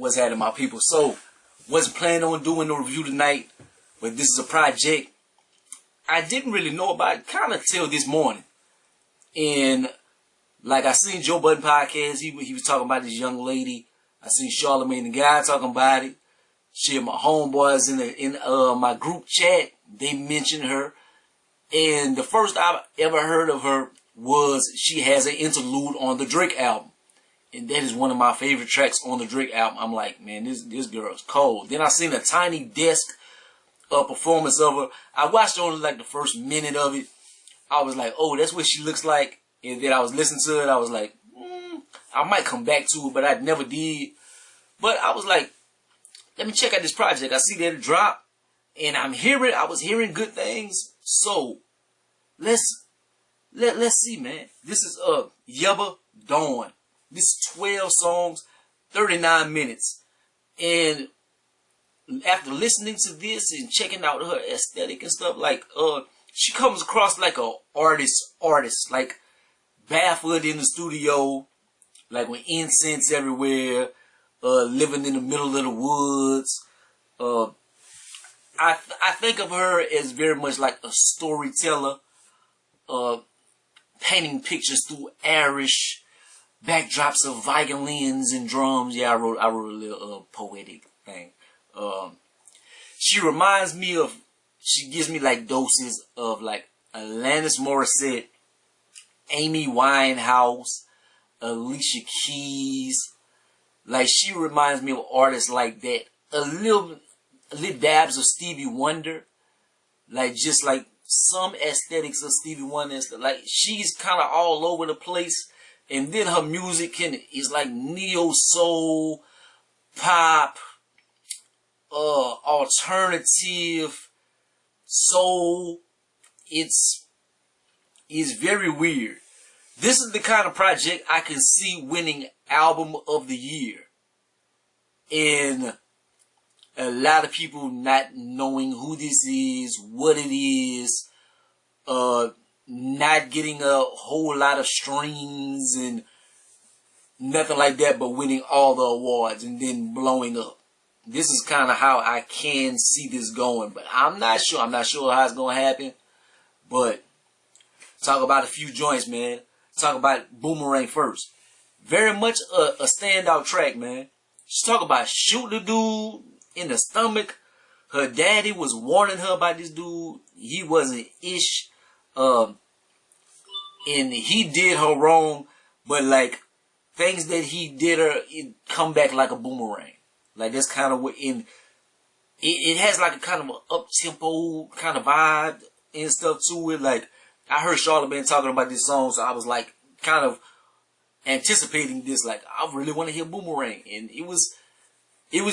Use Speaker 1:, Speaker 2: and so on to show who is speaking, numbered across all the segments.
Speaker 1: What's happening, my people? So, wasn't planning on doing no review tonight, but this is a project I didn't really know about kind of till this morning. And like I seen Joe Budden podcast, he was talking about this young lady. I seen Charlamagne the Guy talking about it. Shit, my homeboys in my group chat, they mentioned her. And the first I ever heard of her was she has an interlude on the Drake album. And that is one of my favorite tracks on the Drake album. I'm like, man, this girl is cold. Then I seen a Tiny Desk performance of her. I watched only like the first minute of it. I was like, oh, that's what she looks like. And then I was listening to it. I was like, I might come back to it, but I never did. But I was like, let me check out this project. I see that it dropped, and I was hearing good things. So let's see, man. This is Yebba Dawn. This is 12 songs, 39 minutes. And after listening to this and checking out her aesthetic and stuff, like she comes across like a artist, like barefoot in the studio, like with incense everywhere, living in the middle of the woods. I think of her as very much like a storyteller, painting pictures through Irish backdrops of violins and drums. Yeah, I wrote a little poetic thing. She gives me like doses of like Alanis Morissette, Amy Winehouse, Alicia Keys. Like, she reminds me of artists like that. A little dabs of Stevie Wonder. Like, just like some aesthetics of Stevie Wonder and stuff. Like, she's kind of all over the place. And then her music is like neo soul, pop, alternative, soul. It's very weird. This is the kind of project I can see winning album of the year. And a lot of people not knowing who this is, what it is, not getting a whole lot of streams and nothing like that, but winning all the awards and then blowing up. This is kind of how I can see this going, but I'm not sure. I'm not sure how it's going to happen. But talk about a few joints, man. Talk about Boomerang first. Very much a standout track, man. She talk about shooting the dude in the stomach. Her daddy was warning her about this dude. He wasn't ish. And he did her wrong. But like, things that he did her, it come back like a boomerang. Like, that's kind of what it has like a kind of an up-tempo kind of vibe and stuff to it. Like, I heard Charlamagne talking about this song, so I was like kind of anticipating this. Like, I really want to hear Boomerang, and it was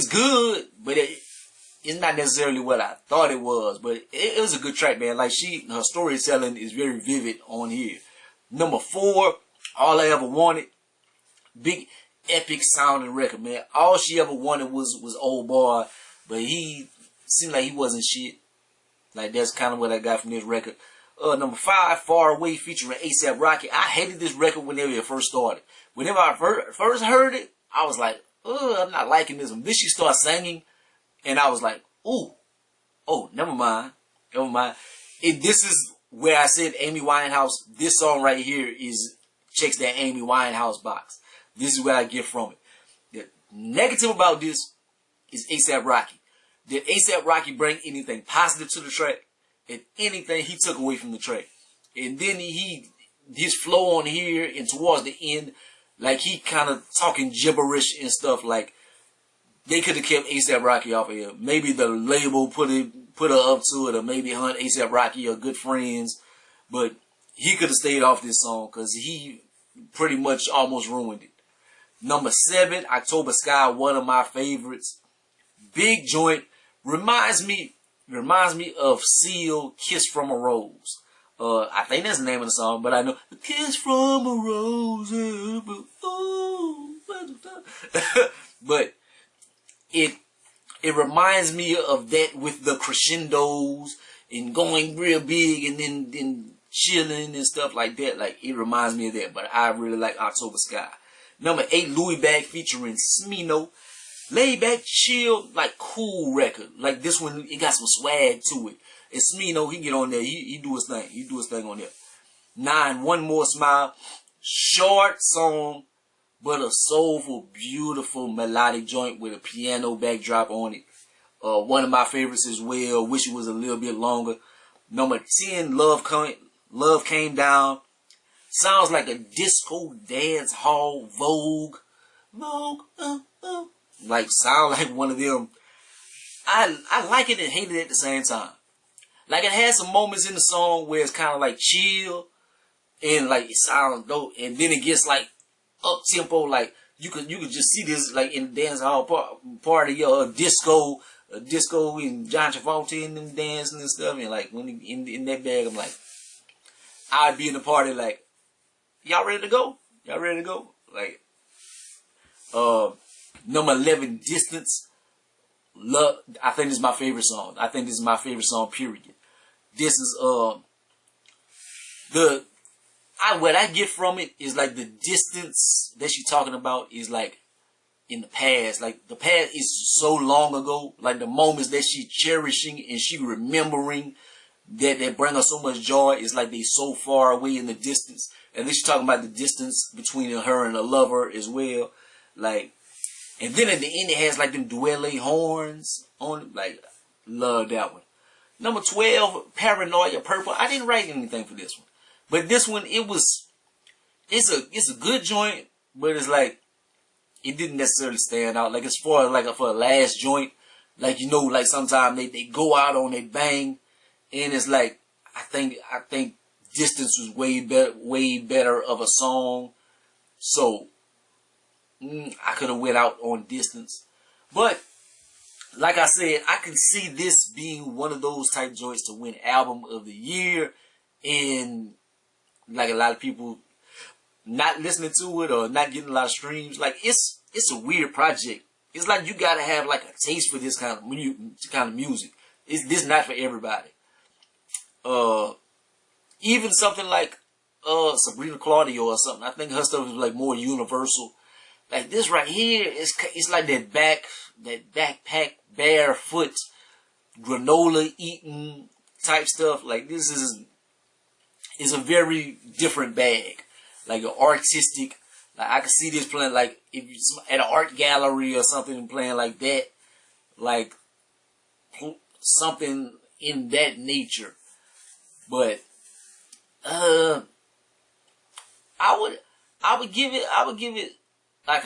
Speaker 1: good, but it's not necessarily what I thought it was. But it was a good track, man. Like, her storytelling is very vivid on here. Number 4, All I Ever Wanted, big epic sounding record, man. All she ever wanted was Old Boy, but he seemed like he wasn't shit. Like, that's kind of what I got from this record. Number 5, Far Away featuring ASAP Rocky. I hated this record whenever it first started. Whenever I first heard it, I was like, I'm not liking this one. Then she started singing, and I was like, ooh, oh, never mind. This is where I said Amy Winehouse. This song right here checks that Amy Winehouse box. This is what I get from it. The negative about this is ASAP Rocky. Did ASAP Rocky bring anything positive to the track? And anything he took away from the track. And then his flow on here and towards the end, like, he kind of talking gibberish and stuff. Like, they could have kept ASAP Rocky off of here. Maybe the label put her up to it, or maybe her and ASAP Rocky are good friends. But he could have stayed off this song because he pretty much almost ruined it. Number 7, October Sky, one of my favorites. Big joint. Reminds me of Seal, Kiss from a Rose. I think that's the name of the song, but I know Kiss from a Rose. But it reminds me of that with the crescendos and going real big and then chilling and stuff like that. Like, it reminds me of that, but I really like October Sky. Number 8, Louis Bag featuring Smino. laid back, chill, like cool record. Like this one, it got some swag to it. And Smino, he get on there, he do his thing. He do his thing on there. 9, One More Smile. Short song, but a soulful, beautiful melodic joint with a piano backdrop on it. One of my favorites as well. Wish it was a little bit longer. Number 10, Love Came Down. Sounds like a disco dance hall Vogue. Like sound like one of them. I like it and hate it at the same time. Like it has some moments in the song where it's kind of like chill and like it sounds dope, and then it gets like up tempo. Like you could just see this like in the dance hall party disco and John Travolta and them dancing and stuff. And like when in that bag, I'm like, I'd be in the party like, y'all ready to go? Y'all ready to go? Like, number 11, Distance. Love. I think this is my favorite song. I think this is my favorite song. Period. This is what I get from it is like the distance that she's talking about is like in the past. Like the past is so long ago. Like the moments that she cherishing and she remembering that bring her so much joy is like they so far away in the distance. And then she's talking about the distance between her and her lover as well. Like, and then at the end it has like them duele horns on it. Like, love that one. Number 12, Paranoia, Purple. I didn't write anything for this one. But this one, it's a good joint, but it's like, it didn't necessarily stand out. Like as far as like for a last joint, like you know, like sometimes they go out on a bang, and it's like I think Distance was way better of a song. So I could have went out on Distance, but like I said, I can see this being one of those type joints to win album of the year, and like a lot of people not listening to it or not getting a lot of streams. Like it's a weird project. It's like you gotta have like a taste for this kind of music. This not for everybody. Even something like Sabrina Claudio or something. I think her stuff is like more universal. Like this right here, it's like that backpack barefoot granola eating type stuff. Like this is a very different bag. Like an artistic. Like I can see this playing like if you at an art gallery or something playing like that. Like something in that nature. But I would give it like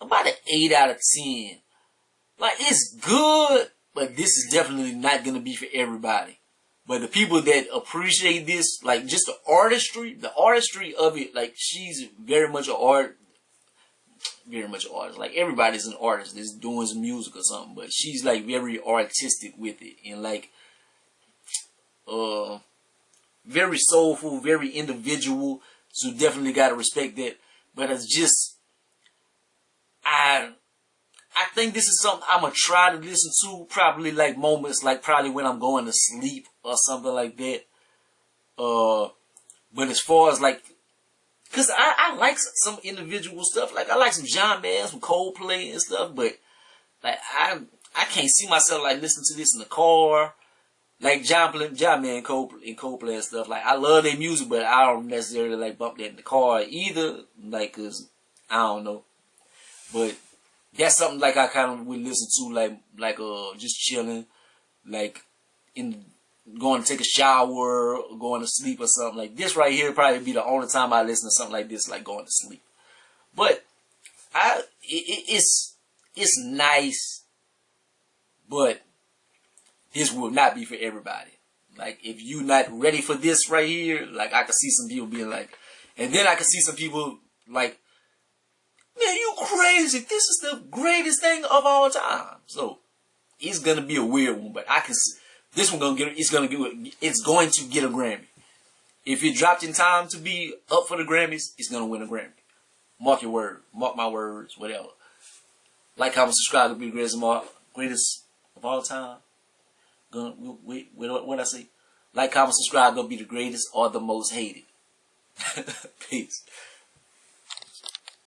Speaker 1: about an 8 out of 10. Like it's good, but this is definitely not gonna be for everybody. But the people that appreciate this, like just the artistry of it, like she's very much an artist. Like everybody's an artist that's doing some music or something, but she's like very artistic with it and like very soulful, very individual. So definitely gotta respect that. But it's just I think this is something I'm gonna try to listen to. Probably like moments, like probably when I'm going to sleep or something like that. But as far as like, cause I like some individual stuff. Like I like some John Mayer, some Coldplay and stuff. But like I can't see myself like listening to this in the car. Like John Mayer and Coldplay and stuff. Like I love their music, but I don't necessarily like bump that in the car either. Like, cause I don't know. But that's something like I kind of would listen to, like just chilling, like going to take a shower, or going to sleep or something. Like this right here probably be the only time I listen to something like this, like going to sleep. But it's nice, but this will not be for everybody. Like if you're not ready for this right here, like I can see some people being like, and then I can see some people like, man, you crazy. This is the greatest thing of all time. So, it's going to be a weird one, but I can see, this one it's going to get a Grammy. If it dropped in time to be up for the Grammys, it's going to win a Grammy. Mark your word. Mark my words, whatever. Like, comment, subscribe to be the greatest of all time. What I say? Like, comment, subscribe, gonna be the greatest or the most hated. Peace.